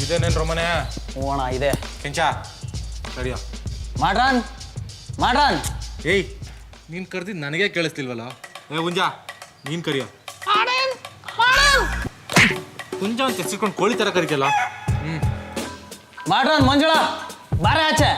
ಇದೇನೇನ್ರೋ ಮನೆ ಹೂಣ ಇದೆ ಕೆಂಚ ಸರಿಯೋ modern modern. ಏಯ್ ನೀನು ಕರೆದಿದ್ದು ನನಗೆ ಕೇಳಿಸ್ತಿಲ್ವಲ್ಲ. ಏ ಹುಂಜ ನೀನು ಕರಿಯೋ. ಹುಂಜ ಅಂತ ಹೆಸರ್ಕೊಂಡು ಕೋಳಿ ಥರ ಕರಿಕಲ್ಲ. ಮಾಡ್ರನ್ ಮಂಜುಳ ಬಾರೆ ಆಚೆ.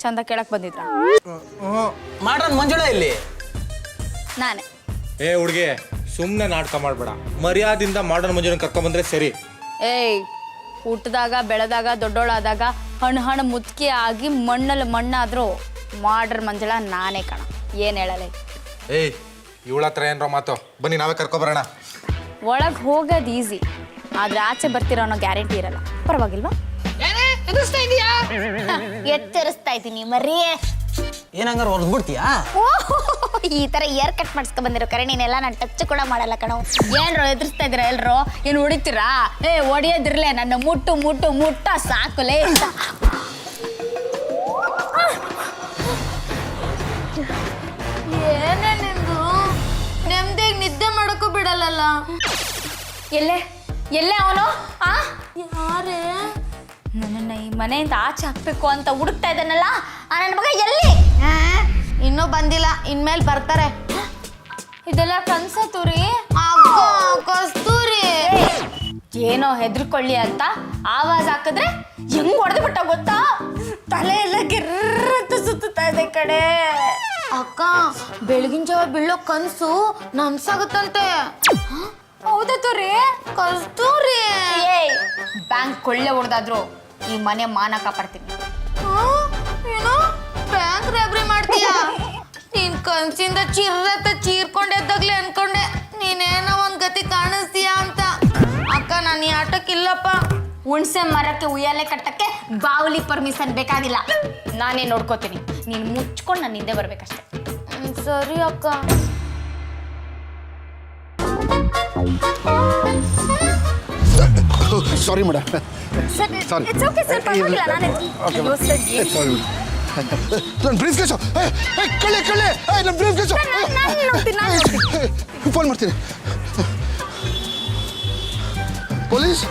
ಚಂದ ಕೇಳಕ್ ಬಂದಿದ್ರ? ಮಾಡ್ರನ್ ಮಂಜುಳ ಇಲ್ಲಿ. ನಾನೇ. ಏ ಹುಡುಗಿ ಸುಮ್ಮನೆ ನಾಟಕ ಮಾಡಬೇಡ. ಮರ್ಯಾದಿಂದ ಮಾಡರ್ನ್ ಮಂಜುನ ಕರ್ಕೊಂಬಂದ್ರೆ ಸರಿ. ಏಯ್ ಹುಟ್ಟಿದಾಗ ಬೆಳೆದಾಗ ದೊಡ್ಡೋಳಾದಾಗ ಹಣ್ಣು ಮುತ್ಕಿ ಆಗಿ ಮಣ್ಣಲ್ಲಿ ಮಣ್ಣಾದ್ರೂ ಮಾಡ್ರ್ ಮಂಜುಳ ನಾನೇ ಕಣ. ಏನು ಹೇಳಲ್ಲ. ಏಯ್ ಇವಳ ಹತ್ರ ಏನ್ರೋ ಮಾತು. ಬನ್ನಿ ನಾವೇ ಕರ್ಕೊಬರೋಣ. ಒಳಗೆ ಹೋಗೋದು ಈಸಿ, ಆದ್ರೆ ಆಚೆ ಬರ್ತಿರೋ ಅನ್ನೋ ಗ್ಯಾರಂಟಿ ಇರಲ್ಲ. ಪರವಾಗಿಲ್ವಾ? ಎತ್ತರಿಸ್ತಾ ಇದ್ದೀನಿ ಮರಿ. ಏನಂಗಾರ ಹೊರದ್ಬಿಡ್ತೀಯಾ? ಈ ತರ ಏರ್ ಕಟ್ ಮಾಡಿಸ್ಕೊ ಬಂದಿರೋ ಕರೆ ನೀನೆಲ್ಲ ನಾನು ಟಚ್ ಕೂಡ ಮಾಡಲ್ಲ ಕಣೋ. ಏನ್ರೋ ಎದುರಿಸ್ತಾ ಇದ್ರ ಎಲ್ರು? ಏನು ಹೊಡಿತೀರಾ? ಏ ಹೊಡಿಯೋದಿರ್ಲೆ ನನ್ನ ಮುಟ್ಟು ಮುಟ್ಟು ಮುಟ್ಟ ಸಾಕುಲೇ ಅಂತ. ಏನೇ ನಿಮ್ದು ನೆಮ್ಮದಿಗೆ ನಿದ್ದೆ ಮಾಡೋಕ್ಕೂ ಬಿಡಲ್ಲ. ಎಲ್ಲೇ ಎಲ್ಲೇ ಅವನು? ಯಾರೇ? ನನ್ನನ್ನು ಈ ಮನೆಯಿಂದ ಆಚೆ ಹಾಕ್ಬೇಕು ಅಂತ ಹುಡುಕ್ತಾ ಇದ್ದಾನಲ್ಲ ಆ ನನ್ನ ಮಗ ಎಲ್ಲಿ? ಇನ್ನೂ ಬಂದಿಲ್ಲ, ಇನ್ಮೇಲೆ ಬರ್ತಾರೆ. ಇದೆಲ್ಲ ಕನ್ಸತ್ತೂರಿ? ಕಸ್ತೂರಿ ಏನೋ ಹೆದರ್ಕೊಳ್ಳಿ ಅಂತ ಆವಾಜ್ ಹಾಕಿದ್ರೆ ಹೆಂಗ್ ಹೊಡೆದು ಬಿಟ್ಟ ಗೊತ್ತಾ? ತಲೆ ಎಲ್ಲ ಗಿರ್ರಂತ ಸುತ್ತಾ ಇದೆ ಕಡೆ. ಅಕ್ಕ ಬೆಳಗಿನ ಜಾವ ಬೀಳೋ ಕನ್ಸು ನನ್ಸಾಗುತ್ತಂತೆ. ಹೌದಾ ತೋರಿ? ಕಸ್ತೂರಿ ಬ್ಯಾಂಕ್ ಕೊಳ್ಳೆ ಹೊಡೆದಾದ್ರು ಈ ಮನೆ ಮಾನ ಕಾಪಾಡ್ತೀನಿ. ಏನು ಬ್ಯಾಂಕ್ ರಾಬ್ರಿ ಮಾಡ್ತೀಯಾ? ನೀನ್ ಕನ್ಸಿಂದ ಚಿರ್ರತ್ತ ಚೀರ್ಕೊಂಡೆದ್ದಾಗ್ಲೇ ಅನ್ಕೊಂಡೆ ನೀನೇನೋ ಒಂದ್ ಗತಿ ಕಾಣಿಸ್ತೀಯಾ ಅಂತ. ಅಕ್ಕ ನಾನು ಈ ಆಟಕ್ಕಿಲ್ಲಪ್ಪ. ಹುಣ್ಸೆ ಮರಕ್ಕೆ ಉಯ್ಯಾಲೆ ಕಟ್ಟಕ್ಕೆ ಬಾವಲಿ ಪರ್ಮಿಷನ್ ಬೇಕಾಗಿಲ್ಲ. ನಾನೇ ನೋಡ್ಕೋತೀನಿ. ನೀನು ಮುಚ್ಕೊಂಡು ನನ್ನ ಹಿಂದೆ ಬರ್ಬೇಕಷ್ಟೆ. ಸರಿ ಅಕ್ಕ. Sorry madam. ಸರಿ ಇಟ್ಸ್ ಓಕೆ ಸರ್, ಪರವಾಗಿಲ್ಲ. ನನ್ನ ಬ್ರೀಫ್ ಕೇಸು ಕಳ್ಳೆ ಕಳ್ಳೆ ನನ್ನ ಬ್ರೀಫ್ ಕೇಸು. ನಾನು ಫೋನ್ ಮಾಡ್ತೀನಿ. ಪೊಲೀಸ್